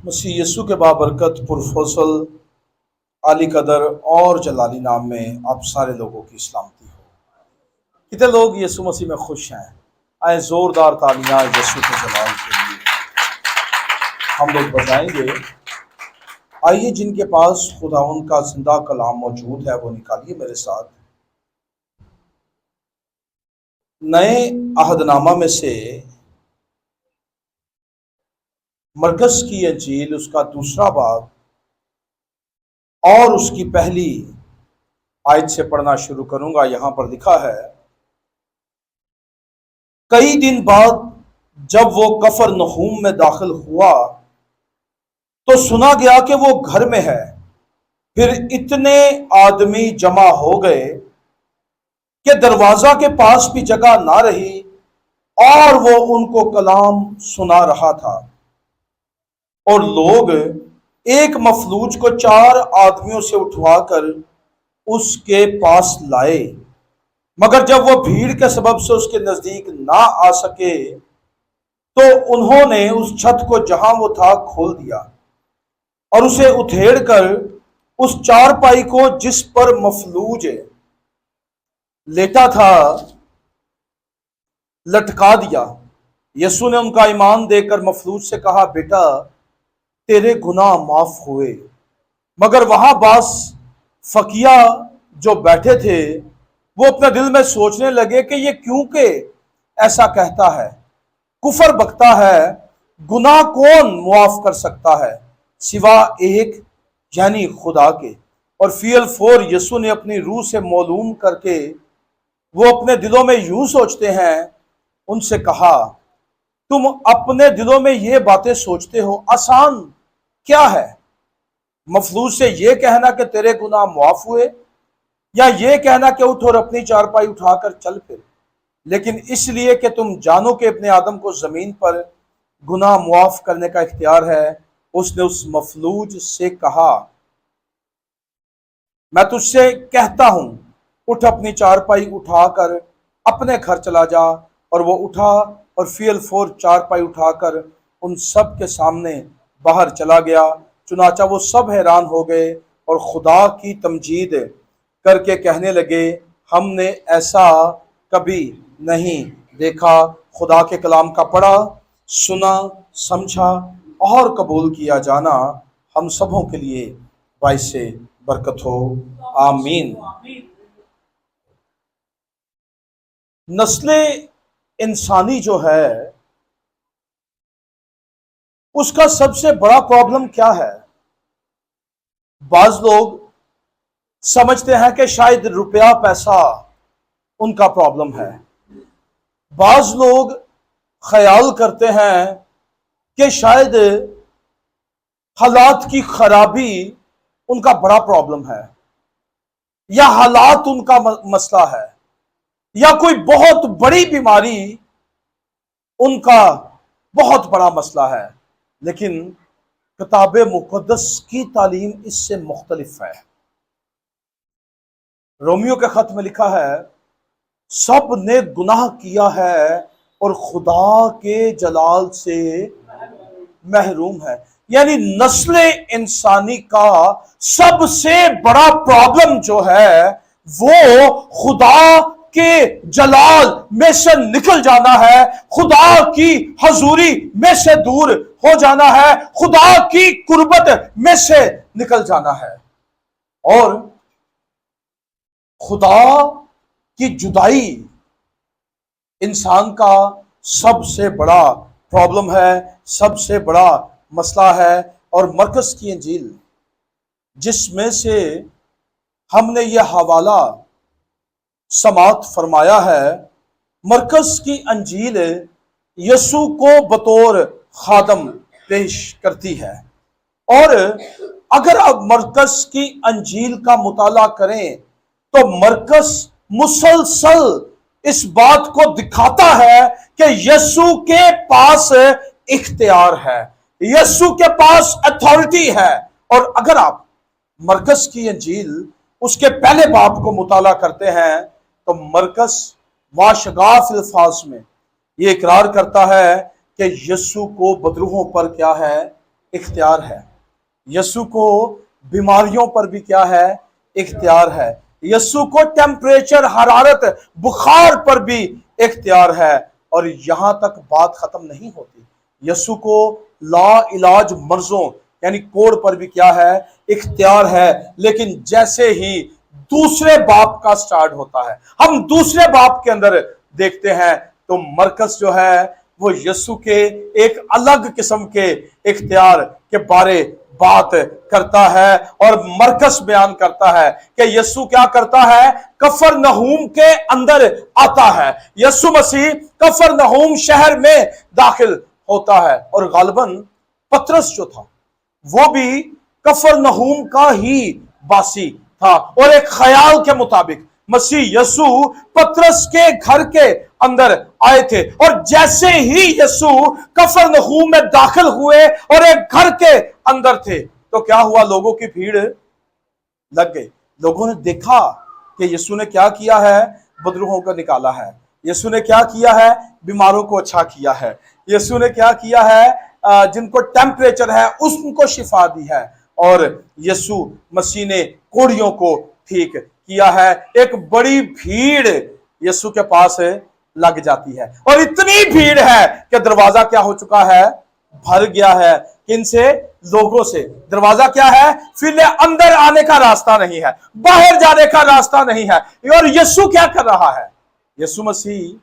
مسیح یسوع کے بابرکت پرفضل عالی قدر اور جلالی نام میں آپ سارے لوگوں کی سلامتی ہو۔ کتنے لوگ یسوع مسیح میں خوش ہیں؟ آئے زوردار تالیاں یسوع کے جلال کے لیے ہم لوگ بجائیں گے۔ آئیے جن کے پاس خداوند کا زندہ کلام موجود ہے وہ نکالیے میرے ساتھ۔ نئے عہد نامہ میں سے مرکز کی انجیل اس کا دوسرا باب اور اس کی پہلی آیت سے پڑھنا شروع کروں گا۔ یہاں پر لکھا ہے، کئی دن بعد جب وہ کفرنہوم میں داخل ہوا تو سنا گیا کہ وہ گھر میں ہے۔ پھر اتنے آدمی جمع ہو گئے کہ دروازہ کے پاس بھی جگہ نہ رہی اور وہ ان کو کلام سنا رہا تھا۔ اور لوگ ایک مفلوج کو 4 آدمیوں سے اٹھوا کر اس کے پاس لائے، مگر جب وہ بھیڑ کے سبب سے اس کے نزدیک نہ آ سکے تو انہوں نے اس چھت کو جہاں وہ تھا کھول دیا اور اسے اتھیڑ کر اس چارپائی کو جس پر مفلوج لیٹا تھا لٹکا دیا۔ یسوع نے ان کا ایمان دے کر مفلوج سے کہا، بیٹا تیرے گناہ معاف ہوئے۔ مگر وہاں بعض فقیہ جو بیٹھے تھے وہ اپنے دل میں سوچنے لگے کہ یہ کیوں کہ ایسا کہتا ہے، کفر بکتا ہے، گناہ کون معاف کر سکتا ہے سوا ایک یعنی خدا کے۔ اور فی الفور یسوع نے اپنی روح سے معلوم کر کے وہ اپنے دلوں میں یوں سوچتے ہیں ان سے کہا، تم اپنے دلوں میں یہ باتیں سوچتے ہو، آسان کیا ہے مفلوج سے یہ کہنا کہ تیرے گناہ معاف ہوئے، یا یہ کہنا کہ اٹھ اور اپنی چارپائی اٹھا کر چل پھر؟ لیکن اس لیے کہ تم جانو کہ ابن آدم کو زمین پر گناہ معاف کرنے کا اختیار ہے۔ اس نے اس مفلوج سے کہا، میں تجھ سے کہتا ہوں اٹھ اپنی چارپائی اٹھا کر اپنے گھر چلا جا۔ اور وہ اٹھا اور فی الفور چارپائی اٹھا کر ان سب کے سامنے باہر چلا گیا۔ چنانچہ وہ سب حیران ہو گئے اور خدا کی تمجید کر کے کہنے لگے، ہم نے ایسا کبھی نہیں دیکھا۔ خدا کے کلام کا پڑھا، سنا، سمجھا اور قبول کیا جانا ہم سبوں کے لیے باعث برکت ہو، آمین۔ نسل انسانی جو ہے اس کا سب سے بڑا پرابلم کیا ہے؟ بعض لوگ سمجھتے ہیں کہ شاید روپیہ پیسہ ان کا پرابلم ہے۔ بعض لوگ خیال کرتے ہیں کہ شاید حالات کی خرابی ان کا بڑا پرابلم ہے، یا حالات ان کا مسئلہ ہے، یا کوئی بہت بڑی بیماری ان کا بہت بڑا مسئلہ ہے۔ لیکن کتاب مقدس کی تعلیم اس سے مختلف ہے۔ رومیو کے خط میں لکھا ہے، سب نے گناہ کیا ہے اور خدا کے جلال سے محروم ہے۔ یعنی نسل انسانی کا سب سے بڑا پرابلم جو ہے وہ خدا کے جلال میں سے نکل جانا ہے، خدا کی حضوری میں سے دور ہو جانا ہے، خدا کی قربت میں سے نکل جانا ہے۔ اور خدا کی جدائی انسان کا سب سے بڑا پرابلم ہے، سب سے بڑا مسئلہ ہے۔ اور مرکز کی انجیل جس میں سے ہم نے یہ حوالہ سماعت فرمایا ہے، مرکز کی انجیل یسوع کو بطور خادم پیش کرتی ہے۔ اور اگر آپ مرکز کی انجیل کا مطالعہ کریں تو مرکز مسلسل اس بات کو دکھاتا ہے کہ یسوع کے پاس اختیار ہے، یسوع کے پاس اتھارٹی ہے۔ اور اگر آپ مرکز کی انجیل اس کے پہلے باب کو مطالعہ کرتے ہیں تو مرکز واشگاف الفاظ میں یہ اقرار کرتا ہے کہ یسوع کو بدروحوں پر کیا ہے؟ इख्तियार है। यीशु को बीमारियों पर भी क्या है? इख्तियार है। यीशु को टेम्परेचर, हरारत, बुखार पर भी इख्तियार है। और यहां तक बात खत्म नहीं होती, यीशु को ला इलाज मर्जों यानी कोड़ पर भी क्या है? इख्तियार है। लेकिन जैसे ही दूसरे बाप का स्टार्ट होता है, हम दूसरे बाप के अंदर देखते हैं, तो मरकस जो है वो यीशु के एक अलग किस्म के इख्तियार के बारे बात करता है। और मरकस बयान करता है कि यीशु क्या करता है? कफरनहूम के अंदर आता है। यीशु मसीह कफरनहूम शहर में दाखिल होता है। और गालिबन पतरस जो था वो भी कफरनहूम का ही बासी था। और एक ख्याल के मुताबिक मसीह यीशु पतरस के घर के अंदर आए थे। और जैसे ही यीशु कफरनहूम में दाखिल हुए और एक घर के अंदर थे, तो क्या हुआ? लोगों की भीड़ लग गई। लोगों ने देखा कि यीशु ने क्या किया है? बदरूहों को निकाला है। यीशु ने क्या किया है? बीमारों को अच्छा किया है। यीशु ने क्या किया है? जिनको टेम्परेचर है उनको शिफा दी है। और यीशु मसीह ने कोढ़ियों को ठीक किया है। एक बड़ी भीड़ यीशु के पास लग जाती है। और इतनी भीड़ है कि दरवाजा क्या हो चुका है? भर गया है। किनसे? लोगों से। दरवाजा क्या है? फिर अंदर आने का रास्ता नहीं है, बाहर जाने का रास्ता नहीं है। और यीशु क्या कर रहा है? यीशु मसीह,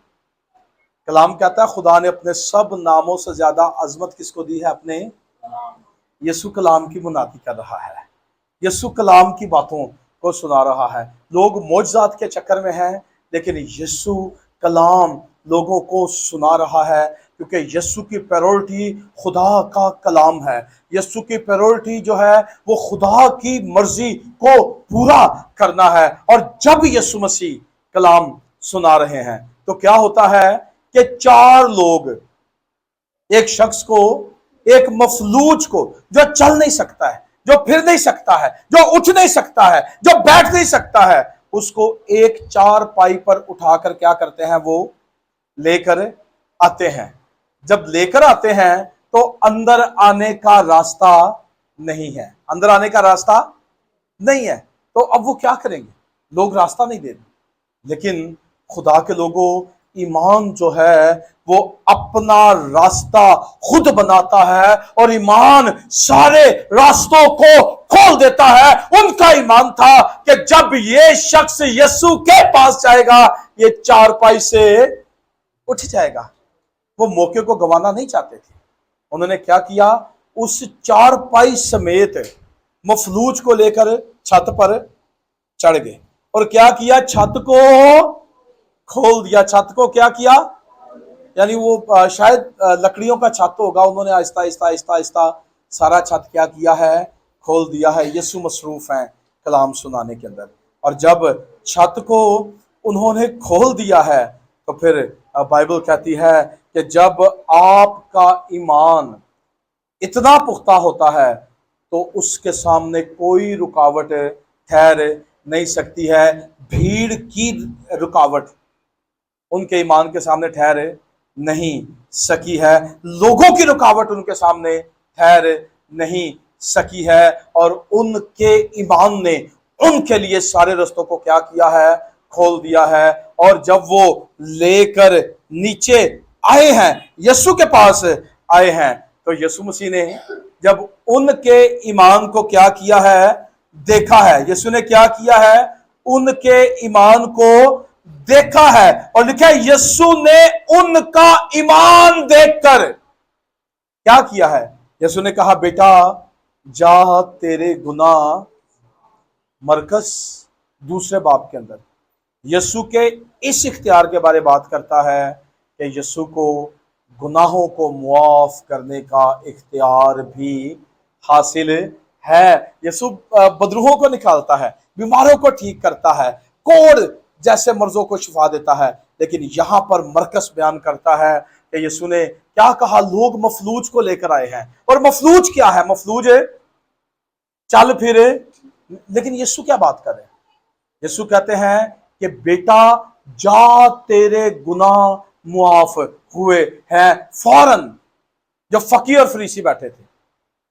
कलाम कहता है खुदा ने अपने सब नामों से ज्यादा अजमत किसको दी है? अपने। यीशु कलाम की मुनादी कर रहा है। यीशु कलाम की बातों को सुना रहा है। लोग मौजज़ात के चक्कर में हैं, लेकिन यीशु कलाम लोगों को सुना रहा है, क्योंकि यीशु की प्रायोरिटी खुदा का कलाम है। यीशु की प्रायोरिटी जो है वो खुदा की मर्जी को पूरा करना है। और जब यीशु मसीह कलाम सुना रहे हैं तो क्या होता है कि चार लोग एक शख्स को, एक मफलूज को, जो चल नहीं सकता है, जो फिर नहीं सकता है, जो उठ नहीं सकता है, जो बैठ नहीं सकता है, उसको एक चार पाई पर उठाकर क्या करते हैं? वो लेकर आते हैं। जब लेकर आते हैं तो अंदर आने का रास्ता नहीं है। अंदर आने का रास्ता नहीं है। तो अब वो क्या करेंगे? लोग रास्ता नहीं दे रहे। लेकिन खुदा के लोगों, ईमान जो है वो अपना रास्ता खुद बनाता है और ईमान सारे रास्तों को खोल देता है। उनका ईमान था कि जब ये शख्स यीशु के पास जाएगा ये चारपाई से उठ जाएगा। वो मौके को गंवाना नहीं चाहते थे। उन्होंने क्या किया? उस चारपाई समेत मफलूज को लेकर छत पर चढ़ गए और क्या किया? छत को खोल दिया। छत को क्या किया? यानी वो शायद लकड़ियों का छत होगा। उन्होंने आहिस्ता आहिस्ता आहिस्ता आहिस्ता सारा छत क्या किया है? खोल दिया है। यीशु मसरूफ हैं कलाम सुनाने के अंदर। और जब छत को उन्होंने खोल दिया है तो फिर बाइबल कहती है कि जब आपका ईमान इतना पुख्ता होता है तो उसके सामने कोई रुकावट ठहर नहीं सकती है। भीड़ की रुकावट उनके ईमान के सामने ठहर नहीं सकी है। लोगों की रुकावट उनके सामने ठहर नहीं सकी है। और उनके ईमान ने उनके लिए सारे रास्तों को क्या किया है? खोल दिया है। और जब वो लेकर नीचे आए हैं, यीशु के पास आए हैं, तो यीशु मसीह ने जब उनके ईमान को क्या किया है? देखा है। यीशु ने क्या किया है? उनके ईमान को देखा है। और लिखा है यीशु ने उनका ईमान देखकर क्या किया है? यीशु ने कहा, बेटा जा, तेरे गुनाह। मरकस दूसरे बाब के अंदर यीशु के इस इख्तियार के बारे में बात करता है कि यीशु को गुनाहों को मुआफ करने का इख्तियार भी हासिल है। यीशु बदरूहों को निकालता है, बीमारों को ठीक करता है, कोढ़ जैसे मर्जों को शिफा देता है। लेकिन यहां पर मरकस बयान करता है कि यीशु ने क्या कहा? लोग मफलूज को लेकर आए हैं। और मफलूज क्या है? मफलूज चल फिरे। लेकिन यीशु क्या बात कर रहे हैं? यीशु कहते हैं कि बेटा जा, तेरे गुनाह मुआफ हुए हैं। फौरन जो फकीर और फरीसी बैठे थे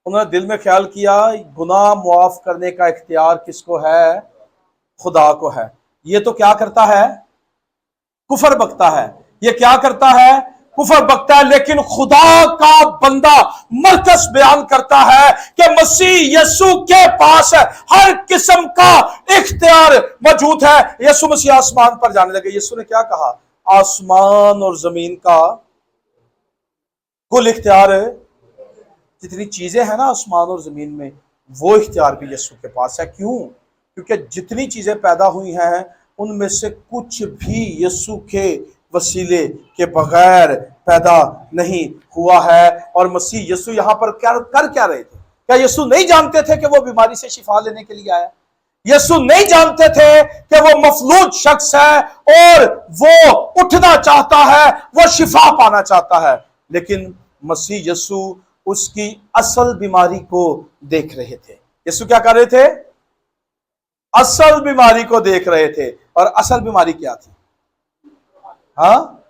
उन्होंने दिल में ख्याल किया गुनाह मुआफ करने का इख्तियार किसको है? खुदा को है। ये तो क्या करता है? कुफर बकता है। ये क्या करता है? कुफर बकता है। लेकिन खुदा का बंदा मरकस बयान करता है कि मसीह यीशु के पास है हर किस्म का इख्तियार मौजूद है। यीशु मसीह आसमान पर जाने लगे। यीशु ने क्या कहा? आसमान और जमीन का कुल इख्तियार, जितनी चीजें हैं ना आसमान और जमीन में, वो इख्तियार भी यीशु के पास है। क्यों? क्योंकि जितनी चीजें पैदा हुई हैं उनमें से कुछ भी यीशु के वसीले के बगैर पैदा नहीं हुआ है। और मसीह यीशु यहां पर क्या कर क्या रहे थे? क्या यीशु नहीं जानते थे कि वो बीमारी से शिफा लेने के लिए आया? यीशु नहीं जानते थे कि वो मफलूज शख्स है और वो उठना चाहता है, वो शिफा पाना चाहता है? लेकिन मसीह यीशु उसकी असल बीमारी को देख रहे थे। यीशु क्या कर रहे थे? असल बीमारी को देख रहे थे। और असल बीमारी क्या थी? हाँ,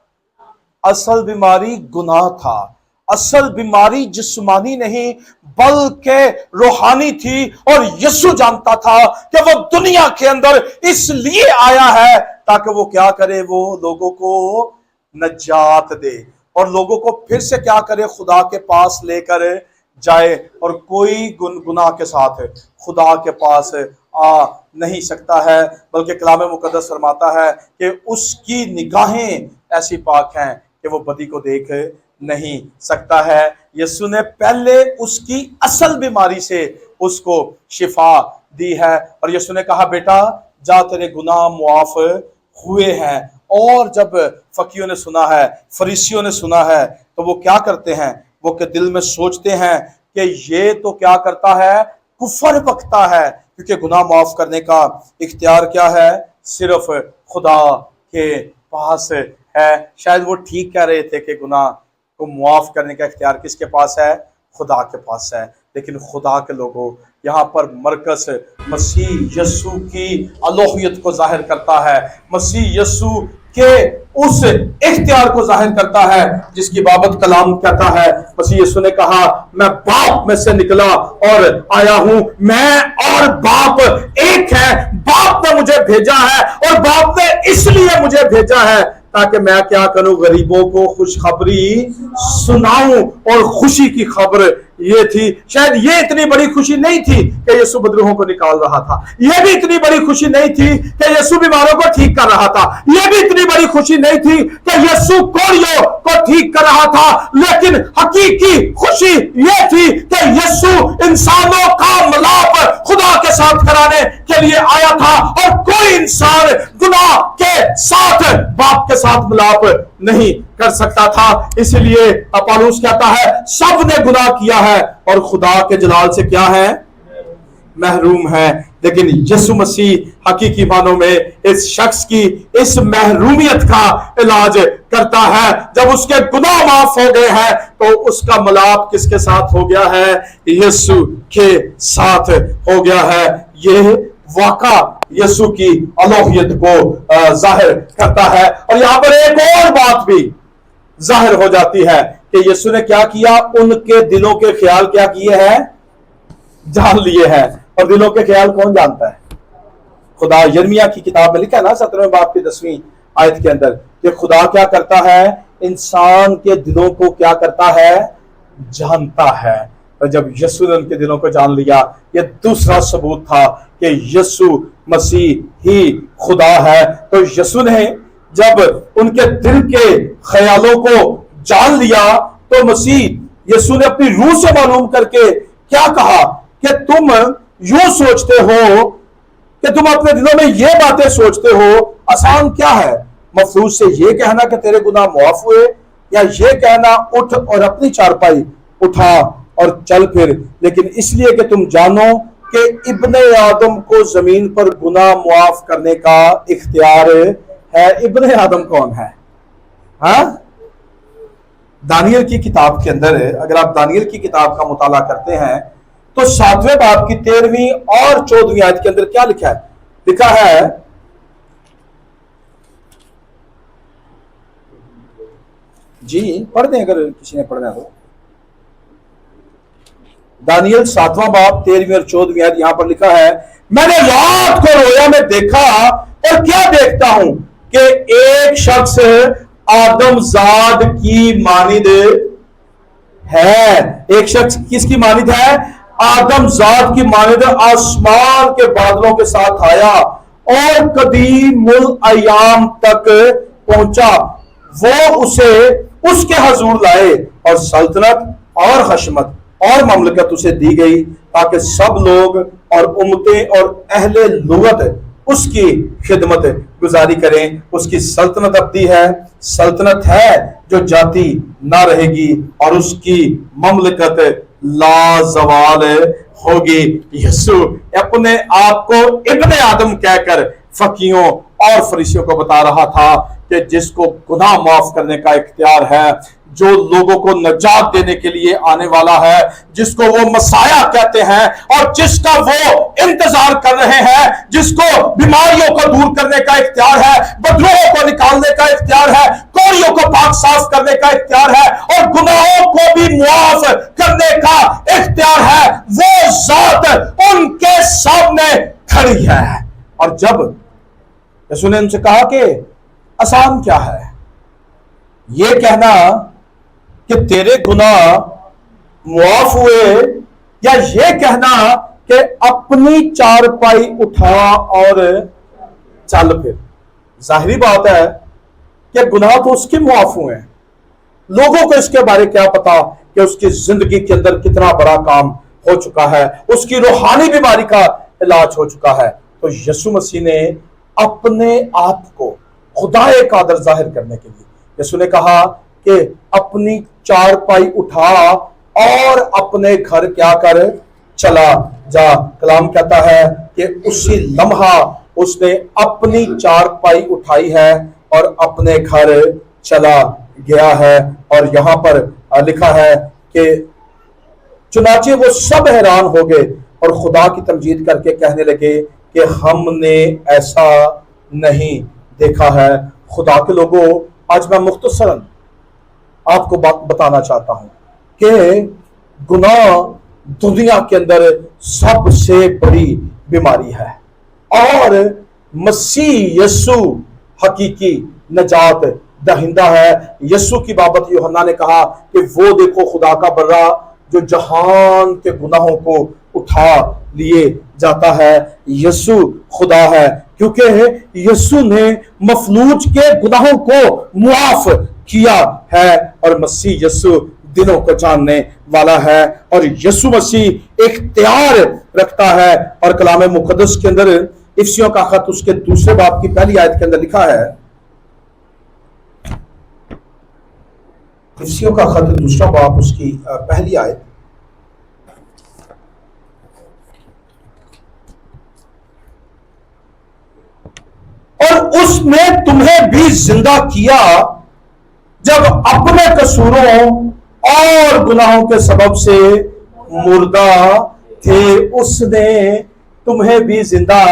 असल बीमारी गुनाह था। असल बीमारी जिस्मानी नहीं बल्कि रूहानी थी। और यीशु जानता था कि वो दुनिया के अंदर इसलिए आया है ताकि वो क्या करे? वो लोगों को नजात दे और लोगों को फिर से क्या करे? खुदा के पास लेकर जाए। और कोई गुनाह के साथ खुदा के पास आ नहीं सकता है, बल्कि कलाम मुकद्दस फरमाता है कि उसकी निगाहें ऐसी पाक हैं कि वो बदी को देख नहीं सकता है। यीशु ने पहले उसकी असल बीमारी से उसको शिफा दी है। और यीशु ने कहा बेटा जा, तेरे गुनाह मुआफ हुए हैं। और जब फकीयों ने सुना है, फरीसियों ने सुना है, तो वो क्या करते हैं? वो के दिल में सोचते हैं कि ये तो क्या करता है? कुफर बकता है। क्योंकि गुनाह माफ करने का इख्तियार क्या है? सिर्फ खुदा के पास है। शायद वो ठीक कह रहे थे कि गुनाह को मुआफ करने का इख्तियार किसके पास है? खुदा के पास है। लेकिन खुदा के लोगों, यहाँ पर मरकस मसीह यीशु की अलोहियत को जाहिर करता है, मसीह यीशु के उस इख्तियार को जाहिर करता है जिसकी बाबत कलाम कहता है। मसीह यीशु ने कहा मैं बाप में से निकला और आया हूं, मैं और बाप एक है। बाप ने मुझे भेजा है और बाप ने इसलिए मुझे भेजा है ताकि मैं क्या करूं? गरीबों को खुशखबरी सुनाऊं। और खुशी की खबर ये थी, शायद ये इतनी बड़ी खुशी नहीं थी कि यीशु बदरूहों को निकाल रहा था। ये भी इतनी बड़ी खुशी नहीं थी कि यीशु बीमारों को ठीक कर रहा था। ये भी इतनी बड़ी खुशी नहीं थी कि यीशु कोढ़ियों को ठीक कर रहा था। लेकिन हकीकी खुशी ये थी कि यीशु इंसानों का मिलाप खुदा के साथ कराने के लिए आया था। और कोई इंसान गुनाह के साथ बाप के साथ मिलाप नहीं कर सकता था। इसलिए पौलुस कहता है सब ने गुनाह किया है और खुदा के जलाल से क्या है? महरूम है। लेकिन यीशु मसीह हकीकी मानों में इस शख्स की इस महरूमियत का इलाज करता है। जब उसके गुनाह माफ हो गए हैं तो उसका मिलाप किसके साथ हो गया है? यीशु के साथ हो गया है। यह वाका यीशु की अलोहियत को जाहिर करता है। और यहां पर एक और बात भी जाहिर हो जाती है कि यीशु ने क्या किया? उनके दिलों के ख्याल क्या किए हैं? जान लिए हैं। और दिलों के ख्याल कौन जानता है? खुदा। यिर्मयाह की किताब में लिखा है ना 17वें बाब की 10वीं आयत के अंदर कि खुदा क्या करता है? इंसान के दिलों को क्या करता है? जानता है। और जब यीशु ने उनके दिलों को जान लिया, यह दूसरा सबूत था कि यीशु मसीह ही खुदा है। तो यीशु ने जब उनके दिल के ख्यालों को जान लिया तो मसीह यीशु ने अपनी रूह से मालूम करके क्या कहा कि तुम यूं सोचते हो कि तुम अपने दिलों में ये बातें सोचते हो। आसान क्या है मफलूज से ये कहना कि तेरे गुनाह मुआफ हुए, या ये कहना उठ और अपनी चारपाई उठा और चल फिर। लेकिन इसलिए कि तुम जानो कि इब्ने आदम को जमीन पर गुनाह मुआफ करने का इख्तियार है। इब्ने आदम कौन है? हाँ, दानियल की किताब के अंदर, अगर आप दानियल की किताब का मुताला करते हैं तो 7वें बाब की 13वीं और 14वीं आयत के अंदर क्या लिखा है? लिखा है जी, पढ़ दें अगर किसी ने पढ़ना हो। दानियल 7वां बाब 13वीं और 14वीं आयत यहां पर लिखा है, मैंने रात को रोया में देखा और क्या देखता हूं कि एक शख्स आदमजाद की मानिद है। एक शख्स किसकी मानिद है? आदमजाद की मानिद आसमान के बादलों के साथ आया और कदीमुल अयाम तक पहुंचा। वो उसे उसके हजूर लाए और सल्तनत और हशमत और ममलकत उसे दी गई ताकि सब लोग और उम्मतें और अहले लुगत उसकी खिदमत गुजारी करें। उसकी सल्तनत अब्दी है, सल्तनत है जो जाती ना रहेगी, और उसकी ममलकत लाजवाल होगी। यीशु अपने आप को इब्ने आदम कहकर फकीयों और फरीसियों को बता रहा था कि जिसको गुनाह माफ करने का इख्तियार है, जो लोगों को नजात देने के लिए आने वाला है, जिसको वो मसाया कहते हैं और जिसका वो इंतजार कर रहे हैं, जिसको बीमारियों को दूर करने का इख्तियार है, बदरूहों को निकालने का इख्तियार है, कोड़ियों को पाक साफ करने का इख्तियार है और गुनाहों को भी मुआफ करने का इख्तियार है, वो जात उनके सामने खड़ी है। और जब यीशु ने उनसे कहा कि आसान क्या है ये कहना कि तेरे गुनाह मुआफ हुए, या ये कहना कि अपनी चारपाई उठा और चल फिर। जाहिरी बात है कि गुनाह तो उसके मुआफ हुए हैं, लोगों को इसके बारे क्या पता कि उसकी जिंदगी के अंदर कितना बड़ा काम हो चुका है, उसकी रूहानी बीमारी का इलाज हो चुका है। तो यीशु मसीह ने अपने आप को खुदाए कादर जाहिर करने के लिए यीशु ने कहा कि अपनी चारपाई उठा और अपने घर क्या कर चला जा। कलाम कहता है कि उसी लम्हा उसने अपनी चारपाई उठाई है और अपने घर चला गया है। और यहां पर लिखा है कि चुनाचे वो सब हैरान हो गए और खुदा की तमजीद करके कहने लगे कि हमने ऐसा नहीं देखा है। खुदा के लोगों, आज मैं मुख्तसरन आपको बात बताना चाहता हूं कि गुनाह दुनिया के अंदर सबसे बड़ी बीमारी है और मसीह यीशु हकीकी नजात दहिंदा है। यीशु की बाबत यूहन्ना ने कहा कि वो देखो खुदा का बर्रा जो जहान के गुनाहों को उठा लिए जाता है। यीशु खुदा है क्योंकि यीशु ने मफलूज के गुनाहों को मुआफ किया है और मसीह यीशु दिलों को जानने वाला है और यीशु मसीह इख्तियार रखता है। और कलाम मुकद्दस के अंदर इफ्सियों का खत उसके दूसरे बाब की पहली आयत के अंदर लिखा है, इफ्सियों का खत दूसरा बाब उसकी पहली आयत, और उसने तुम्हें भी जिंदा किया जब अपने कसूरों और गुनाहों के सबब से मुर्दा थे, उसने तुम्हें भी जिंदा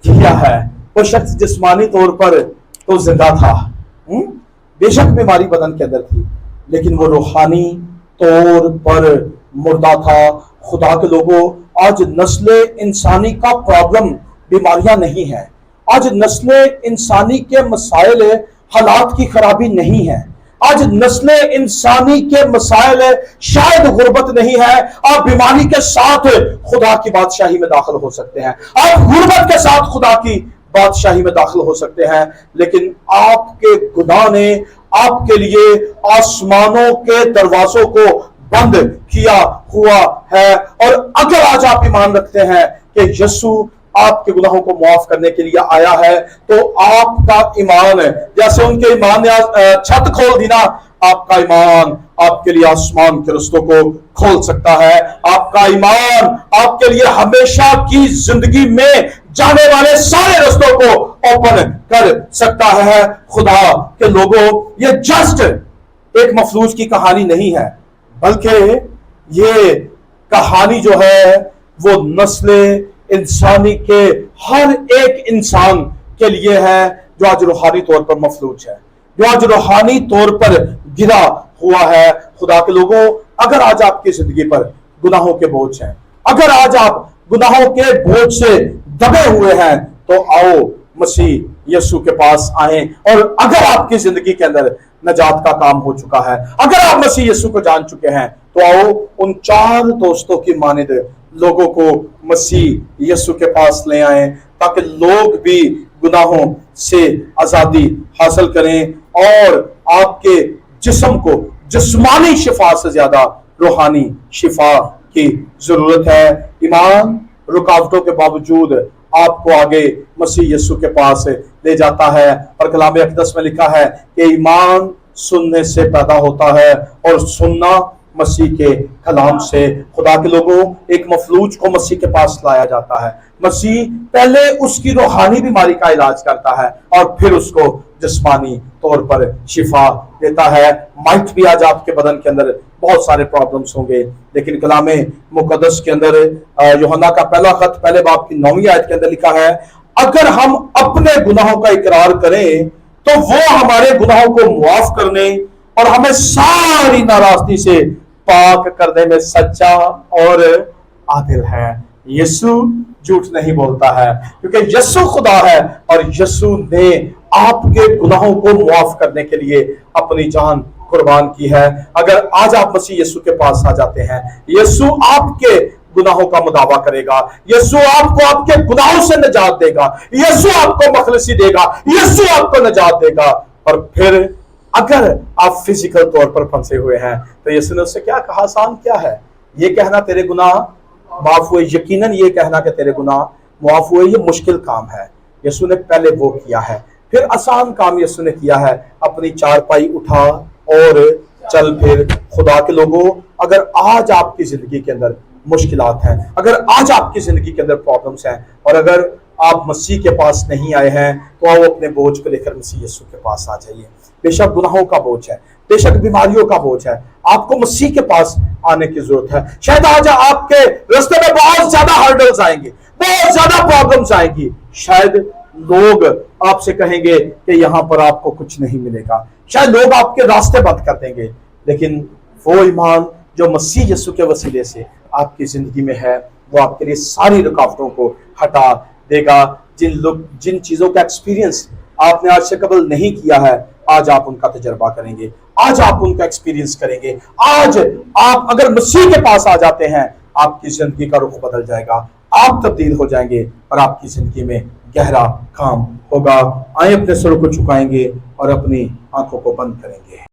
किया है। वो शख्स जिस्मानी तौर पर तो जिंदा था, बेशक बीमारी बदन के अंदर थी, लेकिन वो रूहानी तौर पर मुर्दा था। खुदा के लोगों, आज नस्ल इंसानी का प्रॉब्लम बीमारियां नहीं है, आज नस्ल इंसानी के मसाइल हालात की खराबी नहीं है, आज नस्ल इंसानी के मसाइल शायद गुर्बत नहीं है। आप बीमारी के साथ खुदा की बादशाही में दाखिल हो सकते हैं, आप गुर्बत के साथ खुदा की बादशाही में दाखिल हो सकते हैं, लेकिन आपके गुनाह ने आपके लिए आसमानों के दरवाजों को बंद किया हुआ है। और अगर आज आप ईमान रखते हैं कि यीशु आपके गुनाहों को माफ करने के लिए आया है, तो आपका ईमान, जैसे उनके ईमान ने छत खोल दी ना, आपका ईमान आपके लिए आसमान के रस्तों को खोल सकता है। आपका ईमान आपके लिए हमेशा की जिंदगी में जाने वाले सारे रस्तों को ओपन कर सकता है। खुदा के लोगों, ये जस्ट एक मफलूज की कहानी नहीं है, बल्कि ये कहानी जो है वो नस्ल इंसानी के हर एक इंसान के लिए है जो आज रूहानी तौर पर मफलूज है, जो आज रूहानी तौर पर गिरा हुआ है। खुदा के लोगों, अगर आज आपकी जिंदगी पर गुनाहों के बोझ हैं। अगर आज आप गुनाहों के बोझ से दबे हुए हैं तो आओ मसीह यीशु के पास आए। और अगर आपकी जिंदगी के अंदर नजात का काम हो चुका है, अगर आप मसीह यीशु को जान चुके हैं, तो आओ उन 4 दोस्तों की मानिंद लोगों को मसीह यीशु के पास ले आए, ताकि लोग भी गुनाहों से आजादी हासिल करें और आपके जिस्म को जिस्मानी शिफा से ज्यादा रूहानी शिफा की जरूरत है। ईमान रुकावटों के बावजूद आपको आगे मसीह यीशु के पास ले जाता है। और कलाम अक़दस में लिखा है कि ईमान सुनने से पैदा होता है और सुनना मसीह के कलाम से। खुदा के लोगों, एक मफलूज को मसीह के पास लाया जाता है। मसीह पहले उसकी रूहानी बीमारी का इलाज करता है और फिर उसको जिस्मानी तौर पर शिफा देता है। माइट भी आज आपके बदन के अंदर बहुत सारे प्रॉब्लम्स होंगे, लेकिन कलाम मुकद्दस के अंदर यूहन्ना का पहला खत पहले बाब की 9वीं आयत के अंदर लिखा है, अगर हम अपने गुनाहों का इकरार करें तो वो हमारे गुनाहों को मुआफ करने और हमें सारी नाराजगी से पाक करने में सच्चा और आदिल है। यीशु झूठ नहीं बोलता है, क्योंकि यीशु खुदा है और यीशु ने आपके गुनाहों को मुआफ करने के लिए अपनी जान कुर्बान की है। अगर आज आप मसीह यीशु के पास आ जाते हैं, यीशु आपके गुनाहों का मुदावा करेगा, यीशु आपको आपके गुनाहों से निजात देगा, यीशु आपको मखलसी देगा, यीशु आपको निजात देगा। और फिर अगर आप फिजिकल तौर पर फंसे हुए हैं तो यीशु ने उससे क्या कहा? आसान क्या है ये कहना तेरे गुनाह माफ हुए। यकीनन ये कहना कि तेरे गुनाह माफ हुए ये मुश्किल काम है, यीशु ने पहले वो किया है। फिर आसान काम यीशु ने किया है, अपनी चारपाई उठा और चल फिर। खुदा के लोगों, अगर आज आपकी जिंदगी के अंदर मुश्किलात हैं, अगर आज आपकी जिंदगी के अंदर प्रॉब्लम्स हैं और अगर आप मसीह के पास नहीं आए हैं, तो आओ अपने बोझ को लेकर मसीह यीशु के पास आ जाइए। बेशक गुनाहों का बोझ है, बेशक बीमारियों का बोझ है, आपको मसीह के पास आने की जरूरत है। शायद आज आपके रास्ते में बहुत ज्यादा हर्डल्स आएंगे, बहुत ज्यादा प्रॉब्लम्स आएंगी। शायद लोग आपसे कहेंगे कि यहां पर आपको कुछ नहीं मिलेगा, शायद लोग आपके रास्ते बंद कर देंगे, लेकिन वो ईमान जो मसीह यीशु के वसीले से आपकी जिंदगी में है, वो आपके लिए सारी रुकावटों को हटा देगा। जिन चीजों का एक्सपीरियंस आपने आज से कबल नहीं किया है, आज आप उनका तजर्बा करेंगे, आज आप उनका एक्सपीरियंस करेंगे। आज आप अगर मसीह के पास आ जाते हैं, आपकी जिंदगी का रुख बदल जाएगा, आप तब्दील हो जाएंगे और आपकी जिंदगी में गहरा काम होगा। आए अपने सरों को झुकाएंगे और अपनी आंखों को बंद करेंगे।